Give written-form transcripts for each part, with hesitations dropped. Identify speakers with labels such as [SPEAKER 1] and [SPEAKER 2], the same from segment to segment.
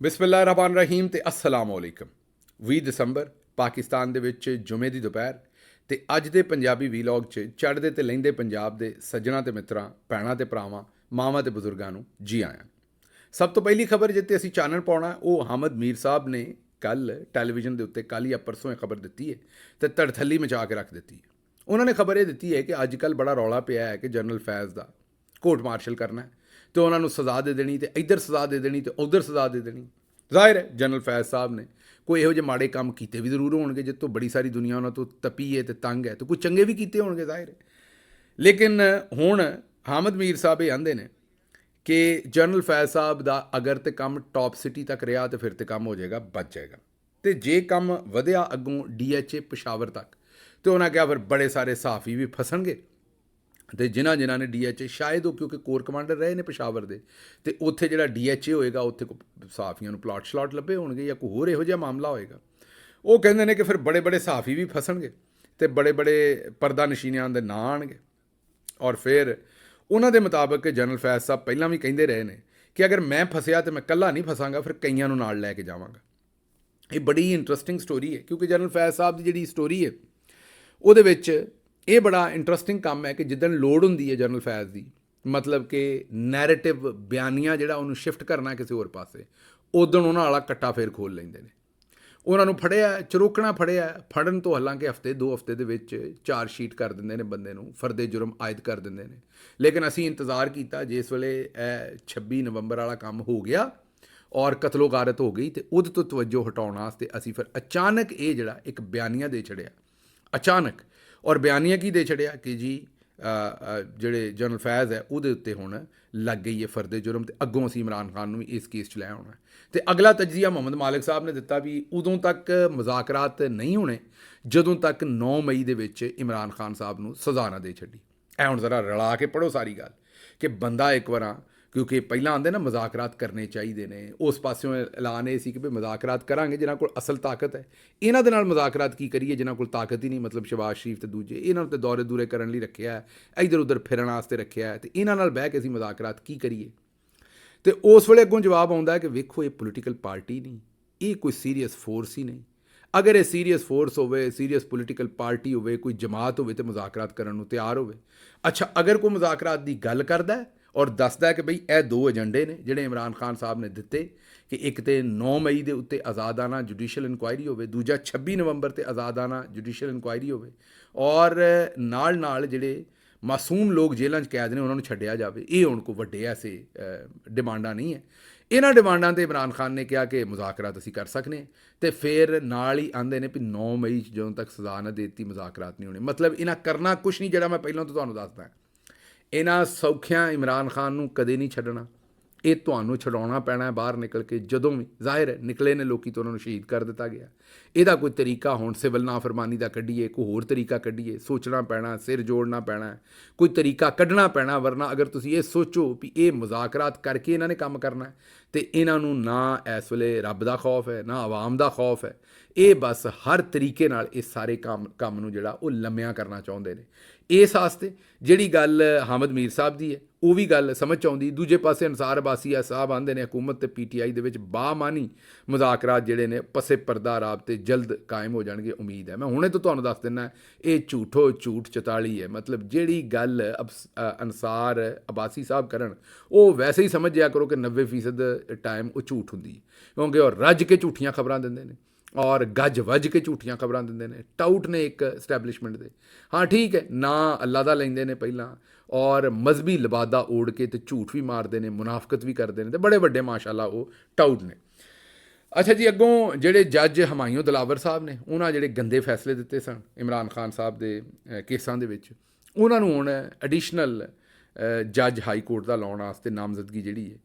[SPEAKER 1] ਬਿਸਮਿਲ੍ਲਾਹਿਰ ਰਹਿਮਾਨ ਰਹੀਮ ਤੇ ਅਸਲਾਮ ਅਲੈਕਮ। 20 ਦਸੰਬਰ ਪਾਕਿਸਤਾਨ ਦੇ ਵਿੱਚ ਜੁਮੇ ਦੀ ਦੁਪਹਿਰ ਤੇ ਅੱਜ ਦੇ ਪੰਜਾਬੀ ਵੀਲੌਗ 'ਚ ਚੜ੍ਹਦੇ ਤੇ ਲਹਿੰਦੇ ਪੰਜਾਬ ਦੇ ਸੱਜਣਾ ਤੇ ਮਿੱਤਰਾਂ, ਭੈਣਾਂ ਤੇ ਭਰਾਵਾਂ, ਮਾਵਾਂ ਤੇ ਬਜ਼ੁਰਗਾਂ ਨੂੰ ਜੀ ਆਇਆਂ। ਸਭ ਤੋਂ ਪਹਿਲੀ ਖਬਰ ਜਿੱਤੇ ਅਸੀਂ ਚਾਨਣ ਪਾਉਣਾ ਉਹ ਹਾਮਦ ਮੀਰ ਸਾਹਿਬ ਨੇ ਕੱਲ ਟੈਲੀਵਿਜ਼ਨ ਦੇ ਉੱਤੇ ਕੱਲ ਜਾਂ ਪਰਸੋਂ ਇਹ ਖਬਰ ਦਿੱਤੀ ਹੈ ਤੇ ਧੜਥੱਲੀ ਮਚਾ ਕੇ ਰੱਖ ਦਿੱਤੀ ਹੈ। ਉਹਨਾਂ ਨੇ ਖਬਰ ਇਹ ਦਿੱਤੀ ਹੈ ਕਿ ਅੱਜ ਕੱਲ੍ਹ ਬੜਾ ਰੌਲਾ ਪਿਆ ਹੈ ਕਿ ਜਨਰਲ ਫੈਜ਼ ਦਾ ਕੋਰਟ ਮਾਰਸ਼ਲ ਕਰਨਾ ਤੇ ਉਹਨਾਂ ਨੂੰ ਸਜ਼ਾ ਦੇ ਦੇਣੀ ਤੇ ਇੱਧਰ ਸਜ਼ਾ ਦੇ ਦੇਣੀ ਤੇ ਉੱਧਰ ਸਜ਼ਾ ਦੇ ਦੇਣੀ। ਜ਼ਾਹਿਰ ਹੈ ਜਨਰਲ ਫੈਜ਼ ਸਾਹਿਬ ਨੇ ਕੋਈ ਇਹੋ ਜਿਹੇ ਮਾੜੇ ਕੰਮ ਕੀਤੇ ਵੀ ਜ਼ਰੂਰ ਹੋਣਗੇ ਜਿਸ ਤੋਂ ਬੜੀ ਸਾਰੀ ਦੁਨੀਆ ਉਹਨਾਂ ਤੋਂ ਤਪੀ ਹੈ ਤੇ ਤੰਗ ਹੈ, ਤੇ ਕੋਈ ਚੰਗੇ ਵੀ ਕੀਤੇ ਹੋਣਗੇ ਜ਼ਾਹਿਰ ਹੈ। ਲੇਕਿਨ ਹੁਣ ਹਾਮਦ ਮੀਰ ਸਾਹਿਬ ਇਹ ਆਂਦੇ ਨੇ ਕਿ ਜਨਰਲ ਫੈਜ਼ ਸਾਹਿਬ ਦਾ ਅਗਰ ਤੇ ਕੰਮ ਟੌਪ ਸਿਟੀ ਤੱਕ ਰਿਹਾ ਤੇ ਫਿਰ ਤੇ ਕੰਮ ਹੋ ਜਾਏਗਾ, ਬਚ ਜਾਏਗਾ। ਤੇ ਜੇ ਕੰਮ ਵਧਿਆ ਅੱਗੋਂ DHA ਪਸ਼ਾਵਰ ਤੱਕ ਤੇ ਉਹਨਾਂ ਕਿਹਾ ਫਿਰ ਬੜੇ ਸਾਰੇ ਸਹਾਫੀ ਵੀ ਫਸਣਗੇ ਤੇ ਜਿਨ੍ਹਾਂ ਨੇ DHA ਸ਼ਾਇਦ ਉਹ ਕਿਉਂਕਿ ਕੋਰ ਕਮਾਂਡਰ ਰਹੇ ਨੇ ਪਸ਼ਾਵਰ ਦੇ ਤੇ ਉੱਥੇ ਜਿਹੜਾ DHA ਹੋਏਗਾ ਉੱਥੇ ਸਹਾਫੀਆਂ ਨੂੰ ਪਲਾਟ ਸ਼ਲਾਟ ਲੱਭੇ ਹੋਣਗੇ ਜਾਂ ਕੋਈ ਹੋਰ ਇਹੋ ਜਿਹਾ ਮਾਮਲਾ ਹੋਏਗਾ। ਉਹ ਕਹਿੰਦੇ ਨੇ ਕਿ ਫਿਰ ਬੜੇ ਬੜੇ ਸਹਾਫੀ ਵੀ ਫਸਣਗੇ ਤੇ ਬੜੇ ਬੜੇ ਪਰਦਾ ਨਸ਼ੀਨਿਆਂ ਦੇ ਨਾਂ ਆਉਣਗੇ। ਔਰ ਫਿਰ ਉਹਨਾਂ ਦੇ ਮੁਤਾਬਕ ਜਨਰਲ ਫੈਜ਼ ਸਾਹਿਬ ਪਹਿਲਾਂ ਵੀ ਕਹਿੰਦੇ ਰਹੇ ਨੇ ਕਿ ਅਗਰ ਮੈਂ ਫਸਿਆ ਤਾਂ ਮੈਂ ਇਕੱਲਾ ਨਹੀਂ ਫਸਾਂਗਾ, ਫਿਰ ਕਈਆਂ ਨੂੰ ਨਾਲ ਲੈ ਕੇ ਜਾਵਾਂਗਾ। ਇਹ ਬੜੀ ਇੰਟਰਸਟਿੰਗ ਸਟੋਰੀ ਹੈ ਕਿਉਂਕਿ ਜਨਰਲ ਫੈਜ਼ ਸਾਹਿਬ ਦੀ ਜਿਹੜੀ ਸਟੋਰੀ ਹੈ ਉਹਦੇ ਵਿੱਚ ਇਹ ਬੜਾ ਇੰਟਰਸਟਿੰਗ ਕੰਮ ਹੈ ਕਿ ਜਿੱਦਣ ਲੋੜ ਹੁੰਦੀ ਹੈ ਜਨਰਲ ਫੈਜ਼ ਦੀ, ਮਤਲਬ ਕਿ ਨੈਰੇਟਿਵ ਬਿਆਨੀਆਂ ਜਿਹੜਾ ਉਹਨੂੰ ਸ਼ਿਫਟ ਕਰਨਾ ਕਿਸੇ ਹੋਰ ਪਾਸੇ, ਉਦੋਂ ਉਹਨਾਂ ਵਾਲਾ ਕੱਟਾ ਫੇਰ ਖੋਲ੍ਹ ਲੈਂਦੇ ਨੇ। ਉਹਨਾਂ ਨੂੰ ਫੜਿਆ, ਚਰੋਕਣਾ ਫੜਿਆ, ਫੜਨ ਤੋਂ ਹਾਲਾਂਕਿ ਹਫਤੇ 2 ਹਫਤੇ ਦੇ ਵਿੱਚ ਚਾਰਜ ਸ਼ੀਟ ਕਰ ਦਿੰਦੇ ਨੇ, ਬੰਦੇ ਨੂੰ ਫਰਦੇ ਜੁਰਮ ਆਇਦ ਕਰ ਦਿੰਦੇ ਨੇ। ਲੇਕਿਨ ਅਸੀਂ ਇੰਤਜ਼ਾਰ ਕੀਤਾ ਜਿਸ ਵੇਲੇ ਇਹ 26 ਨਵੰਬਰ ਵਾਲਾ ਕੰਮ ਹੋ ਗਿਆ ਔਰ ਕਤਲੋ ਗਾਰਤ ਹੋ ਗਈ ਤੇ ਉਹਦੇ ਤੋਂ ਤਵੱਜੋ ਹਟਾਉਣ ਵਾਸਤੇ ਅਸੀਂ ਫਿਰ ਅਚਾਨਕ ਇਹ ਜਿਹੜਾ ਇੱਕ ਬਿਆਨੀਆ ਦੇ ਛੜਿਆ ਅਚਾਨਕ। ਔਰ ਬਿਆਨੀਆ ਕੀ ਦੇ ਛੜਿਆ ਕਿ ਜੀ ਜਿਹੜੇ ਜਨਰਲ ਫੈਜ਼ ਹੈ ਉਹਦੇ ਉੱਤੇ ਹੁਣ ਲੱਗ ਗਈ ਹੈ ਫਰਦੇ ਜੁਰਮ ਤੇ ਅੱਗੋਂ ਅਸੀਂ ਇਮਰਾਨ ਖਾਨ ਨੂੰ ਵੀ ਇਸ ਕੇਸ 'ਚ ਲੈ ਆਉਣਾ। ਤੇ ਅਗਲਾ ਤਜਜ਼ੀਆ ਮੁਹੰਮਦ ਮਾਲਿਕ ਸਾਹਿਬ ਨੇ ਦਿੱਤਾ ਵੀ ਉਦੋਂ ਤੱਕ ਮੁਜ਼ਾਕਰਾਤ ਨਹੀਂ ਹੋਣੇ ਜਦੋਂ ਤੱਕ 9 ਮਈ ਦੇ ਵਿੱਚ ਇਮਰਾਨ ਖਾਨ ਸਾਹਿਬ ਨੂੰ ਸਜ਼ਾ ਨਾ ਦੇ ਛੱਡੀ। ਇਹ ਹੁਣ ਜ਼ਰਾ ਰਲਾ ਕੇ ਪੜ੍ਹੋ ਸਾਰੀ ਗੱਲ ਕਿ ਬੰਦਾ ਇੱਕ ਵਾਰਾਂ, ਕਿਉਂਕਿ ਪਹਿਲਾਂ ਆਉਂਦੇ ਨਾ ਮੁਜ਼ਾਕਰਾਤ ਕਰਨੇ ਚਾਹੀਦੇ ਨੇ, ਉਸ ਪਾਸਿਓਂ ਐਲਾਨ ਇਹ ਸੀ ਕਿ ਵੀ ਮੁਜ਼ਾਕਰਾਤ ਕਰਾਂਗੇ ਜਿਨ੍ਹਾਂ ਕੋਲ ਅਸਲ ਤਾਕਤ ਹੈ। ਇਹਨਾਂ ਦੇ ਨਾਲ ਮੁਜ਼ਾਕਰਾਤ ਕੀ ਕਰੀਏ ਜਿਨ੍ਹਾਂ ਕੋਲ ਤਾਕਤ ਹੀ ਨਹੀਂ, ਮਤਲਬ ਸ਼ਬਾਜ਼ ਸ਼ਰੀਫ ਤੇ ਦੂਜੇ, ਇਹਨਾਂ ਨੂੰ ਤੇ ਦੌਰੇ ਦੂਰੇ ਕਰਨ ਲਈ ਰੱਖਿਆ ਹੈ, ਇੱਧਰ ਉੱਧਰ ਫਿਰਨ ਵਾਸਤੇ ਰੱਖਿਆ ਹੈ, ਤੇ ਇਹਨਾਂ ਨਾਲ ਬਹਿ ਕੇ ਅਸੀਂ ਮੁਜ਼ਾਕਰਾਤ ਕੀ ਕਰੀਏ। ਤੇ ਉਸ ਵੇਲੇ ਅੱਗੋਂ ਜਵਾਬ ਆਉਂਦਾ ਹੈ ਕਿ ਵੇਖੋ ਇਹ ਪੋਲੀਟੀਕਲ ਪਾਰਟੀ ਨਹੀਂ, ਇਹ ਕੋਈ ਸੀਰੀਅਸ ਫੋਰਸ ਹੀ ਨਹੀਂ। ਅਗਰ ਇਹ ਸੀਰੀਅਸ ਫੋਰਸ ਹੋਵੇ, ਸੀਰੀਅਸ ਪੋਲੀਟੀਕਲ ਪਾਰਟੀ ਹੋਵੇ, ਕੋਈ ਜਮਾਤ ਹੋਵੇ ਤੇ ਮੁਜ਼ਾਕਰਾਤ ਕਰਨ ਨੂੰ ਤਿਆਰ ਹੋਵੇ। ਅੱਛਾ, ਅਗਰ ਕੋਈ ਮੁਜ਼ਾਕਰਾਤ ਦੀ ਗੱਲ ਕਰਦਾ ਹੈ ਔਰ ਦੱਸਦਾ ਹੈ ਕਿ ਬਈ ਇਹ 2 ਏਜੰਡੇ ਨੇ ਜਿਹੜੇ ਇਮਰਾਨ ਖਾਨ ਸਾਹਿਬ ਨੇ ਦਿੱਤੇ ਕਿ ਇੱਕ ਤੇ 9 ਮਈ ਦੇ ਉੱਤੇ ਆਜ਼ਾਦਾਨਾ ਜੁਡੀਸ਼ੀਅਲ ਇਨਕੁਆਇਰੀ ਹੋਵੇ, ਦੂਜਾ 26 ਨਵੰਬਰ ਤੇ ਆਜ਼ਾਦਾਨਾ ਜੁਡੀਸ਼ੀਅਲ ਇਨਕੁਆਇਰੀ ਹੋਵੇ, ਔਰ ਨਾਲ ਜਿਹੜੇ ਮਾਸੂਮ ਲੋਕ ਜੇਲ੍ਹਾਂ 'ਚ ਕੈਦ ਨੇ ਉਹਨਾਂ ਨੂੰ ਛੱਡਿਆ ਜਾਵੇ। ਇਹ ਹੁਣ ਕੋਈ ਵੱਡੇ ਐਸੇ ਡਿਮਾਂਡਾਂ ਨਹੀਂ ਹੈ। ਇਹਨਾਂ ਡਿਮਾਂਡਾਂ 'ਤੇ ਇਮਰਾਨ ਖਾਨ ਨੇ ਕਿਹਾ ਕਿ ਮੁਜ਼ਾਕਰਾਤ ਅਸੀਂ ਕਰ ਸਕਦੇ ਹਾਂ, ਤੇ ਫਿਰ ਨਾਲ ਹੀ ਆਉਂਦੇ ਨੇ ਵੀ 9 ਮਈ ਜਦੋਂ ਤੱਕ ਸਜ਼ਾ ਨਾ ਦੇ ਦਿੱਤੀ ਮੁਜ਼ਾਕਰਾਤ ਨਹੀਂ ਹੋਣੇ। ਮਤਲਬ ਇਹਨਾਂ ਕਰਨਾ ਕੁਛ ਨਹੀਂ, ਜਿਹੜਾ ਮੈਂ ਪਹਿਲਾਂ ਤੋਂ ਤੁਹਾਨੂੰ ਦੱਸਦਾ। ਇਹਨਾਂ ਸੌਖਿਆਂ ਇਮਰਾਨ ਖਾਨ ਨੂੰ ਕਦੇ ਨਹੀਂ ਛੱਡਣਾ, ਇਹ ਤੁਹਾਨੂੰ ਛਡਾਉਣਾ ਪੈਣਾ ਬਾਹਰ ਨਿਕਲ ਕੇ। ਜਦੋਂ ਵੀ ਜ਼ਾਹਿਰ ਹੈ ਨਿਕਲੇ ਨੇ ਲੋਕੀ ਤਾਂ ਉਹਨਾਂ ਨੂੰ ਸ਼ਹੀਦ ਕਰ ਦਿੱਤਾ ਗਿਆ। ਇਹਦਾ ਕੋਈ ਤਰੀਕਾ ਹੁਣ ਸਿਵਲ ਨਾਫਰਮਾਨੀ ਦਾ ਕੱਢੀਏ, ਕੋਈ ਹੋਰ ਤਰੀਕਾ ਕੱਢੀਏ, ਸੋਚਣਾ ਪੈਣਾ, ਸਿਰ ਜੋੜਨਾ ਪੈਣਾ, ਕੋਈ ਤਰੀਕਾ ਕੱਢਣਾ ਪੈਣਾ। ਵਰਨਾ ਅਗਰ ਤੁਸੀਂ ਇਹ ਸੋਚੋ ਵੀ ਇਹ ਮੁਜ਼ਾਕਰਾਤ ਕਰਕੇ ਇਹਨਾਂ ਨੇ ਕੰਮ ਕਰਨਾ ਤੇ ਇਹਨਾਂ ਨੂੰ ਨਾ ਇਸ ਵੇਲੇ ਰੱਬ ਦਾ ਖੌਫ ਹੈ ਨਾ ਆਵਾਮ ਦਾ ਖੌਫ ਹੈ। ਇਹ ਬਸ ਹਰ ਤਰੀਕੇ ਨਾਲ ਇਹ ਸਾਰੇ ਕੰਮ ਨੂੰ ਜਿਹੜਾ ਉਹ ਲੰਮਿਆਂ ਕਰਨਾ ਚਾਹੁੰਦੇ ਨੇ। ਇਸ ਵਾਸਤੇ ਜਿਹੜੀ ਗੱਲ ਹਾਮਦ ਮੀਰ ਸਾਹਿਬ ਦੀ ਹੈ ਉਹ ਵੀ ਗੱਲ ਸਮਝ 'ਚ ਆਉਂਦੀ। ਦੂਜੇ ਪਾਸੇ ਅਨਸਾਰ ਅਬਾਸੀ ਸਾਹਿਬ ਆਉਂਦੇ ਨੇ ਹਕੂਮਤ ਤੇ PTI ਦੇ ਵਿੱਚ ਬਾਮਾਨੀ ਮੁਜ਼ਾਕਰਾਤ ਜਿਹੜੇ ਨੇ ਪਸੇ ਪਰਦਾ ਰਾਬਤੇ ਜਲਦ ਕਾਇਮ ਹੋ ਜਾਣਗੇ, ਉਮੀਦ ਹੈ। ਮੈਂ ਹੁਣੇ ਤੋਂ ਤੁਹਾਨੂੰ ਦੱਸ ਦਿੰਦਾ ਇਹ ਝੂਠ 44 ਹੈ। ਮਤਲਬ ਜਿਹੜੀ ਗੱਲ ਅਨਸਾਰ ਅਬਾਸੀ ਸਾਹਿਬ ਕਰਨ ਉਹ ਵੈਸੇ ਹੀ ਸਮਝ ਜਾਇਆ ਕਰੋ ਕਿ 90% ਟਾਈਮ ਉਹ ਝੂਠ ਹੁੰਦੀ ਹੈ, ਕਿਉਂਕਿ ਉਹ ਰੱਜ ਕੇ ਝੂਠੀਆਂ ਖਬਰਾਂ ਦਿੰਦੇ ਨੇ ਔਰ ਗੱਜ ਵੱਜ ਕੇ ਝੂਠੀਆਂ ਖਬਰਾਂ ਦਿੰਦੇ ਨੇ। ਟਾਊਟ ਨੇ ਇੱਕ ਸਟੈਬਲਿਸ਼ਮੈਂਟ ਦੇ। ਹਾਂ ਠੀਕ ਹੈ, ਨਾ ਅੱਲਾ ਦਾ ਲੈਂਦੇ ਨੇ ਪਹਿਲਾਂ ਔਰ ਮਜ਼ਹਬੀ ਲਿਬਾਦਾ ਓੜ ਕੇ ਤੇ ਝੂਠ ਵੀ ਮਾਰਦੇ ਨੇ, ਮੁਨਾਫਕਤ ਵੀ ਕਰਦੇ ਨੇ, ਤੇ ਬੜੇ ਵੱਡੇ ਮਾਸ਼ਾਅੱਲਾ ਉਹ ਟਾਊਟ ਨੇ। ਅੱਛਾ ਜੀ, ਅੱਗੋਂ ਜਿਹੜੇ ਜੱਜ ਹਮਾਯੂੰ ਦਿਲਾਵਰ ਸਾਹਿਬ ਨੇ ਉਹਨਾਂ ਜਿਹੜੇ ਗੰਦੇ ਫੈਸਲੇ ਦਿੱਤੇ ਸਨ ਇਮਰਾਨ ਖਾਨ ਸਾਹਿਬ ਦੇ ਕੇਸਾਂ ਦੇ ਵਿੱਚ, ਉਹਨਾਂ ਨੂੰ ਹੁਣ ਐਡੀਸ਼ਨਲ ਜੱਜ ਹਾਈ ਕੋਰਟ ਦਾ ਲਾਉਣ ਵਾਸਤੇ ਨਾਮਜ਼ਦਗੀ ਜਿਹੜੀ ਹੈ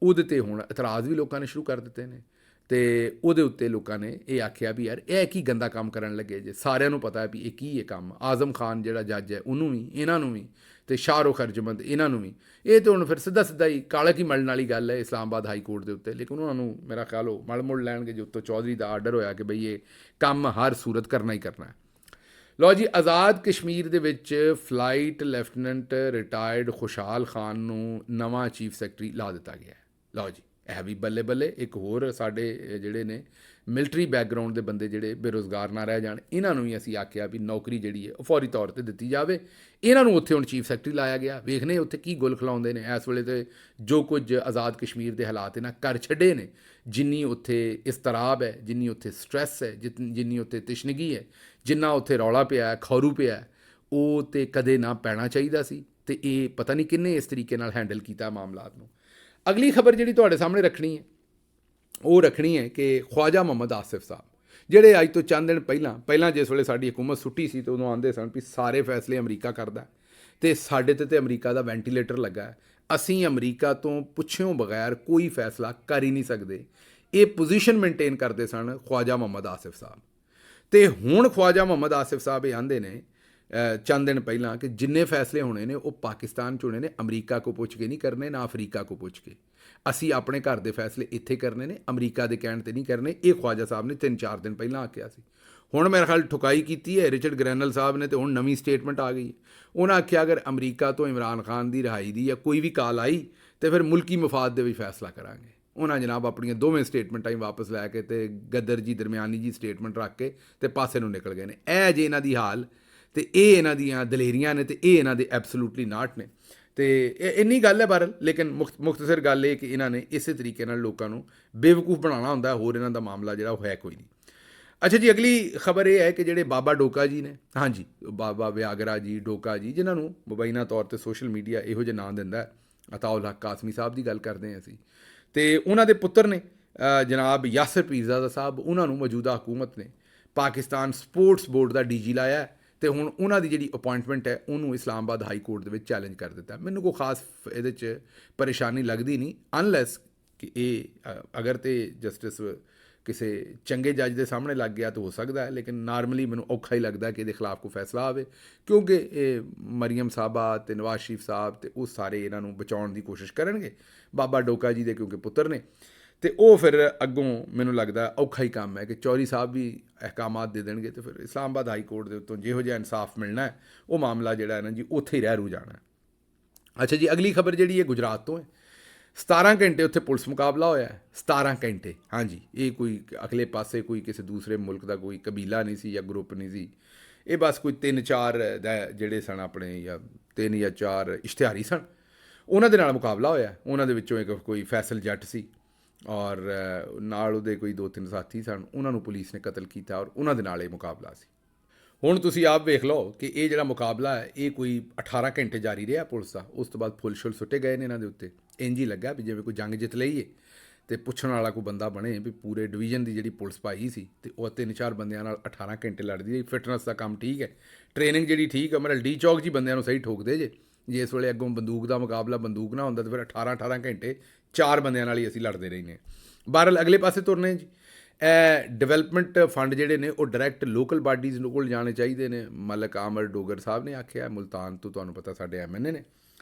[SPEAKER 1] ਉਹਦੇ 'ਤੇ ਹੁਣ ਇਤਰਾਜ਼ ਵੀ ਲੋਕਾਂ ਨੇ ਸ਼ੁਰੂ ਕਰ ਦਿੱਤੇ ਨੇ। ਤੇ ਉਹਦੇ ਉੱਤੇ ਲੋਕਾਂ ਨੇ ਇਹ ਆਖਿਆ ਵੀ ਯਾਰ ਇਹ ਕੀ ਗੰਦਾ ਕੰਮ ਕਰਨ ਲੱਗੇ ਜੇ। ਸਾਰਿਆਂ ਨੂੰ ਪਤਾ ਵੀ ਇਹ ਕੀ ਹੈ ਕੰਮ। ਆਜ਼ਮ ਖਾਨ ਜਿਹੜਾ ਜੱਜ ਹੈ ਉਹਨੂੰ ਵੀ, ਇਹਨਾਂ ਨੂੰ ਵੀ, ਤੇ ਸ਼ਾਹਰੁਖ ਅਰਜਮੰਦ ਇਹਨਾਂ ਨੂੰ ਵੀ। ਇਹ ਤਾਂ ਹੁਣ ਫਿਰ ਸਿੱਧਾ ਹੀ ਕਾਲਾ ਕੀ ਮਲਣ ਵਾਲੀ ਗੱਲ ਹੈ ਇਸਲਾਮਾਬਾਦ ਹਾਈ ਕੋਰਟ ਦੇ ਉੱਤੇ। ਲੇਕਿਨ ਉਹਨਾਂ ਨੂੰ ਮੇਰਾ ਖਿਆਲ ਉਹ ਮਲ ਮੁੜ ਲੈਣਗੇ ਜੇ ਉੱਤੋਂ ਚੌਧਰੀ ਦਾ ਆਰਡਰ ਹੋਇਆ ਕਿ ਬਈ ਇਹ ਕੰਮ ਹਰ ਸੂਰਤ ਕਰਨਾ ਹੀ ਕਰਨਾ ਹੈ। ਲਓ ਜੀ, ਆਜ਼ਾਦ ਕਸ਼ਮੀਰ ਦੇ ਵਿੱਚ ਫਲਾਈਟ ਲੈਫਟੀਨੈਂਟ ਰਿਟਾਇਰਡ ਖੁਸ਼ਹਾਲ ਖਾਨ ਨੂੰ ਨਵਾਂ ਚੀਫ ਸੈਕਟਰੀ ਲਾ ਦਿੱਤਾ ਗਿਆ ਹੈ। ਲਓ ਜੀ, ਇਹ ਵੀ ਬੱਲੇ ਬੱਲੇ। ਇੱਕ ਹੋਰ ਸਾਡੇ ਜਿਹੜੇ ਨੇ ਮਿਲਟਰੀ ਬੈਕਗਰਾਊਂਡ ਦੇ ਬੰਦੇ ਜਿਹੜੇ ਬੇਰੁਜ਼ਗਾਰ ਨਾ ਰਹਿ ਜਾਣ, ਇਹਨਾਂ ਨੂੰ ਵੀ ਅਸੀਂ ਆਖਿਆ ਵੀ ਨੌਕਰੀ ਜਿਹੜੀ ਹੈ ਉਹ ਫੌਰੀ ਤੌਰ 'ਤੇ ਦਿੱਤੀ ਜਾਵੇ। ਇਹਨਾਂ ਨੂੰ ਉੱਥੇ ਹੁਣ ਚੀਫ ਸੈਕਟਰੀ ਲਾਇਆ ਗਿਆ। ਵੇਖਨੇ ਉੱਥੇ ਕੀ ਗੁਲ ਖਿਲਾਉਂਦੇ ਨੇ। ਇਸ ਵੇਲੇ ਤੇ ਜੋ ਕੁਝ ਆਜ਼ਾਦ ਕਸ਼ਮੀਰ ਦੇ ਹਾਲਾਤ ਇਹਨਾਂ ਕਰ ਛੱਡੇ ਨੇ, ਜਿੰਨੀ ਉੱਥੇ ਇਸਤਰਾਬ ਹੈ, ਜਿੰਨੀ ਉੱਥੇ ਸਟ੍ਰੈਸ ਹੈ, ਜਿੰਨੀ ਉੱਥੇ ਤਸ਼ਨਗੀ ਹੈ, ਜਿੰਨਾ ਉੱਥੇ ਰੌਲਾ ਪਿਆ, ਖੌਰੂ ਪਿਆ, ਉਹ ਤੇ ਕਦੇ ਨਾ ਪੈਣਾ ਚਾਹੀਦਾ ਸੀ। ਤੇ ਇਹ ਪਤਾ ਨਹੀਂ ਕਿੰਨੇ ਇਸ ਤਰੀਕੇ ਨਾਲ ਹੈਂਡਲ ਕੀਤਾ ਮਾਮਲਾਤ ਨੂੰ। ਅਗਲੀ ਖਬਰ ਜਿਹੜੀ ਤੁਹਾਡੇ ਸਾਹਮਣੇ ਰੱਖਣੀ ਹੈ ਉਹ ਰੱਖਣੀ ਹੈ ਕਿ ख्वाजा ਮੁਹੰਮਦ ਆਸਿਫ ਸਾਹਿਬ, ਜਿਹੜੇ ਅੱਜ ਤੋਂ ਚੰਦ ਦਿਨ ਪਹਿਲਾਂ ਜਿਸ ਵੇਲੇ ਸਾਡੀ ਹਕੂਮਤ ਸੁੱਟੀ ਸੀ, ਤਾਂ ਉਦੋਂ ਆਉਂਦੇ ਸਨ ਵੀ ਸਾਰੇ ਫੈਸਲੇ ਅਮਰੀਕਾ ਕਰਦਾ, ਅਤੇ ਸਾਡੇ ਤੇ ਅਮਰੀਕਾ ਦਾ ਵੈਂਟੀਲੇਟਰ ਲੱਗਾ ਹੈ, ਅਸੀਂ ਅਮਰੀਕਾ ਤੋਂ ਪੁੱਛਿਓਂ ਬਗੈਰ ਕੋਈ ਫੈਸਲਾ ਕਰ ਹੀ ਨਹੀਂ ਸਕਦੇ। ਇਹ ਪੋਜੀਸ਼ਨ ਮੇਨਟੇਨ ਕਰਦੇ ਸਨ ख्वाजा ਮੁਹੰਮਦ ਆਸਿਫ ਸਾਹਿਬ। ਅਤੇ ਹੁਣ ख्वाजा ਮੁਹੰਮਦ ਆਸਿਫ ਸਾਹਿਬ ਇਹ ਆਂਦੇ ਨੇ ਚੰਦ ਦਿਨ ਪਹਿਲਾਂ ਕਿ ਜਿੰਨੇ ਫੈਸਲੇ ਹੋਣੇ ਨੇ ਉਹ ਪਾਕਿਸਤਾਨ 'ਚ ਹੋਣੇ ਨੇ, ਅਮਰੀਕਾ ਕੋ ਪੁੱਛ ਕੇ ਨਹੀਂ ਕਰਨੇ, ਨਾ ਅਫਰੀਕਾ ਕੋ ਪੁੱਛ ਕੇ। ਅਸੀਂ ਆਪਣੇ ਘਰ ਦੇ ਫੈਸਲੇ ਇੱਥੇ ਕਰਨੇ ਨੇ, ਅਮਰੀਕਾ ਦੇ ਕਹਿਣ 'ਤੇ ਨਹੀਂ ਕਰਨੇ। ਇਹ ख्वाजा ਸਾਹਿਬ ਨੇ 3-4 ਦਿਨ ਪਹਿਲਾਂ ਆਖਿਆ ਸੀ। ਹੁਣ ਮੇਰੇ ਖਿਆਲ ਠੁਕਾਈ ਕੀਤੀ ਹੈ ਰਿਚਰਡ ਗ੍ਰੈਨਲ ਸਾਹਿਬ ਨੇ, ਅਤੇ ਹੁਣ ਨਵੀਂ ਸਟੇਟਮੈਂਟ ਆ ਗਈ। ਉਹਨਾਂ ਆਖਿਆ ਅਗਰ ਅਮਰੀਕਾ ਤੋਂ ਇਮਰਾਨ ਖਾਨ ਦੀ ਰਿਹਾਈ ਦੀ ਜਾਂ ਕੋਈ ਵੀ ਕਾਲ ਆਈ ਤਾਂ ਫਿਰ ਮੁਲਕੀ ਮਫਾਦ ਦੇ ਵਿੱਚ ਫੈਸਲਾ ਕਰਾਂਗੇ। ਉਹਨਾਂ ਜਨਾਬ ਆਪਣੀਆਂ ਦੋਵੇਂ ਸਟੇਟਮੈਂਟਾਂ ਹੀ ਵਾਪਸ ਲੈ ਕੇ ਅਤੇ ਗੱਦਰ ਜੀ ਦਰਮਿਆਨੀ ਜੀ ਸਟੇਟਮੈਂਟ ਰੱਖ ਕੇ ਅਤੇ ਪਾਸੇ ਨੂੰ ਨਿਕਲ ਗਏ ਨੇ। ਇਹ ਜੇ ਇਹਨਾਂ ਦੀ ਹਾਲ, ਅਤੇ ਇਹ ਇਹਨਾਂ ਦੀਆਂ ਦਲੇਰੀਆਂ ਨੇ, ਅਤੇ ਇਹ ਇਹਨਾਂ ਦੇ ਐਬਸਲੂਟਲੀ ਨਾਟ ਨੇ। ਅਤੇ ਇੰਨੀ ਗੱਲ ਹੈ ਬਹਰਹਾਲ, ਲੇਕਿਨ ਮੁਖਤਸਰ ਗੱਲ ਇਹ ਕਿ ਇਹਨਾਂ ਨੇ ਇਸੇ ਤਰੀਕੇ ਨਾਲ ਲੋਕਾਂ ਨੂੰ ਬੇਵਕੂਫ ਬਣਾਉਣਾ ਹੁੰਦਾ, ਹੋਰ ਇਹਨਾਂ ਦਾ ਮਾਮਲਾ ਜਿਹੜਾ ਉਹ ਹੈ ਕੋਈ ਨਹੀਂ। ਅੱਛਾ ਜੀ, ਅਗਲੀ ਖਬਰ ਇਹ ਹੈ ਕਿ ਜਿਹੜੇ ਬਾਬਾ ਡੋਕਾ ਜੀ ਨੇ, ਹਾਂਜੀ ਬਾਬਾ ਵਿਆਗਰਾ ਜੀ, ਡੋਕਾ ਜੀ, ਜਿਨ੍ਹਾਂ ਨੂੰ ਮੁਬੈਨਾ ਤੌਰ 'ਤੇ ਸੋਸ਼ਲ ਮੀਡੀਆ ਇਹੋ ਜਿਹੇ ਨਾਂ ਦਿੰਦਾ, ਅਤਾਉਲ ਹੱਕ ਕਾਸਮੀ ਸਾਹਿਬ ਦੀ ਗੱਲ ਕਰਦੇ ਹਾਂ ਅਸੀਂ, ਅਤੇ ਉਹਨਾਂ ਦੇ ਪੁੱਤਰ ਨੇ ਜਨਾਬ ਯਾਸਰ ਪੀਰਜ਼ਾਦਾ ਸਾਹਿਬ, ਉਹਨਾਂ ਨੂੰ ਮੌਜੂਦਾ ਹਕੂਮਤ ਨੇ ਪਾਕਿਸਤਾਨ ਸਪੋਰਟਸ ਬੋਰਡ ਦਾ ਡੀ.ਜੀ. ਲਾਇਆ, ਅਤੇ ਹੁਣ ਉਹਨਾਂ ਦੀ ਜਿਹੜੀ ਅਪਾਇੰਟਮੈਂਟ ਹੈ ਉਹਨੂੰ ਇਸਲਾਮਾਬਾਦ ਹਾਈ ਕੋਰਟ ਦੇ ਵਿੱਚ ਚੈਲੰਜ ਕਰ ਦਿੱਤਾ। ਮੈਨੂੰ ਕੋਈ ਖਾਸ ਇਹਦੇ 'ਚ ਪਰੇਸ਼ਾਨੀ ਲੱਗਦੀ ਨਹੀਂ, ਅਨਲੈਸ ਕਿ ਇਹ ਅਗਰ ਤੇ ਜਸਟਿਸ ਕਿਸੇ ਚੰਗੇ ਜੱਜ ਦੇ ਸਾਹਮਣੇ ਲੱਗ ਗਿਆ ਤਾਂ ਹੋ ਸਕਦਾ ਹੈ, ਲੇਕਿਨ ਨਾਰਮਲੀ ਮੈਨੂੰ ਔਖਾ ਹੀ ਲੱਗਦਾ ਕਿ ਇਹਦੇ ਖਿਲਾਫ ਕੋਈ ਫੈਸਲਾ ਆਵੇ, ਕਿਉਂਕਿ ਇਹ ਮਰੀਮ ਸਾਹਿਬਾ ਅਤੇ ਨਵਾਜ਼ ਸ਼ਰੀਫ ਸਾਹਿਬ ਅਤੇ ਉਹ ਸਾਰੇ ਇਹਨਾਂ ਨੂੰ ਬਚਾਉਣ ਦੀ ਕੋਸ਼ਿਸ਼ ਕਰਨਗੇ ਬਾਬਾ ਡੋਕਾ ਜੀ ਦੇ, ਕਿਉਂਕਿ ਪੁੱਤਰ ਨੇ, ਅਤੇ ਉਹ ਫਿਰ ਅੱਗੋਂ ਮੈਨੂੰ ਲੱਗਦਾ ਔਖਾ ਹੀ ਕੰਮ ਹੈ ਕਿ ਚੌਧਰੀ ਸਾਹਿਬ ਵੀ ਅਹਿਕਾਮਾਤ ਦੇ ਦੇਣਗੇ, ਅਤੇ ਫਿਰ ਇਸਲਾਮਾਬਾਦ ਹਾਈ ਕੋਰਟ ਦੇ ਉੱਤੋਂ ਜਿਹੋ ਜਿਹਾ ਇਨਸਾਫ ਮਿਲਣਾ ਹੈ ਉਹ ਮਾਮਲਾ ਜਿਹੜਾ ਹੈ ਨਾ ਜੀ ਉੱਥੇ ਹੀ ਰਹਿ ਰੂ ਜਾਣਾ। ਅੱਛਾ ਜੀ, ਅਗਲੀ ਖਬਰ ਜਿਹੜੀ ਹੈ ਗੁਜਰਾਤ ਤੋਂ ਹੈ। 17 ਘੰਟੇ ਉੱਥੇ ਪੁਲਿਸ ਮੁਕਾਬਲਾ ਹੋਇਆ ਹੈ, 17 ਘੰਟੇ। ਹਾਂਜੀ, ਇਹ ਕੋਈ ਅਗਲੇ ਪਾਸੇ ਕੋਈ ਕਿਸੇ ਦੂਸਰੇ ਮੁਲਕ ਦਾ ਕੋਈ ਕਬੀਲਾ ਨਹੀਂ ਸੀ ਜਾਂ ਗਰੁੱਪ ਨਹੀਂ ਸੀ, ਇਹ ਬਸ ਕੋਈ 3-4 ਜਿਹੜੇ ਸਨ ਆਪਣੇ, ਜਾਂ 3 ਜਾਂ 4 ਇਸ਼ਤਿਹਾਰੀ ਸਨ, ਉਹਨਾਂ ਦੇ ਨਾਲ ਮੁਕਾਬਲਾ ਹੋਇਆ। ਉਹਨਾਂ ਦੇ ਵਿੱਚੋਂ ਇੱਕ ਕੋਈ ਫੈਸਲ ਜੱਟ ਸੀ, ਔਰ ਨਾਲ ਉਹਦੇ ਕੋਈ 2-3 ਸਾਥੀ ਸਨ, ਉਹਨਾਂ ਨੂੰ ਪੁਲਿਸ ਨੇ ਕਤਲ ਕੀਤਾ, ਔਰ ਉਹਨਾਂ ਦੇ ਨਾਲ ਇਹ ਮੁਕਾਬਲਾ ਸੀ। ਹੁਣ ਤੁਸੀਂ ਆਪ ਵੇਖ ਲਓ ਕਿ ਇਹ ਜਿਹੜਾ ਮੁਕਾਬਲਾ ਹੈ ਇਹ ਕੋਈ 18 ਘੰਟੇ ਜਾਰੀ ਰਿਹਾ ਪੁਲਿਸ ਦਾ। ਉਸ ਤੋਂ ਬਾਅਦ ਫੁੱਲ ਸ਼ੁੱਲ ਸੁੱਟੇ ਗਏ ਨੇ ਇਹਨਾਂ ਦੇ ਉੱਤੇ। ਇੰਝ ਹੀ ਲੱਗਾ ਵੀ ਜਿਵੇਂ ਕੋਈ ਜੰਗ ਜਿੱਤ ਲਈਏ ਅਤੇ ਪੁੱਛਣ ਵਾਲਾ ਕੋਈ ਬੰਦਾ ਬਣੇ ਵੀ ਪੂਰੇ ਡਿਵੀਜ਼ਨ ਦੀ ਜਿਹੜੀ ਪੁਲਿਸ ਪਾਈ ਸੀ ਅਤੇ ਉਹ 3-4 ਬੰਦਿਆਂ ਨਾਲ 18 ਘੰਟੇ ਲੜਦੀ ਰਹੀ। ਫਿਟਨੈਸ ਦਾ ਕੰਮ ਠੀਕ ਹੈ, ਟ੍ਰੇਨਿੰਗ ਜਿਹੜੀ ਠੀਕ ਹੈ, ਮਤਲਬ ਡੀ ਚੌਕ ਜੀ ਬੰਦਿਆਂ ਨੂੰ ਸਹੀ ਠੋਕਦੇ ਜੇ ਇਸ ਵੇਲੇ ਅੱਗੋਂ ਬੰਦੂਕ ਦਾ ਮੁਕਾਬਲਾ ਬੰਦੂਕ ਨਾ ਹੁੰਦਾ ਤਾਂ ਫਿਰ 18 ਘੰਟੇ 4 ਬੰਦਿਆਂ ਨਾਲ ਹੀ ਅਸੀਂ ਲੜਦੇ ਰਹਿੰਦੇ। ਬਹਰਹਾਲ ਅਗਲੇ ਪਾਸੇ ਤੁਰਨੇ ਜੀ, ਇਹ ਡਿਵੈਲਪਮੈਂਟ ਫੰਡ ਜਿਹੜੇ ਨੇ ਉਹ ਡਾਇਰੈਕਟ ਲੋਕਲ ਬਾਡੀਜ਼ ਕੋਲ ਜਾਣੇ ਚਾਹੀਦੇ ਨੇ। ਮਲਕ ਆਮਰ ਡੋਗਰ ਸਾਹਿਬ ਨੇ ਆਖਿਆ, ਮੁਲਤਾਨ ਤੋਂ, ਤੁਹਾਨੂੰ ਪਤਾ ਸਾਡੇ MNA ਨੇ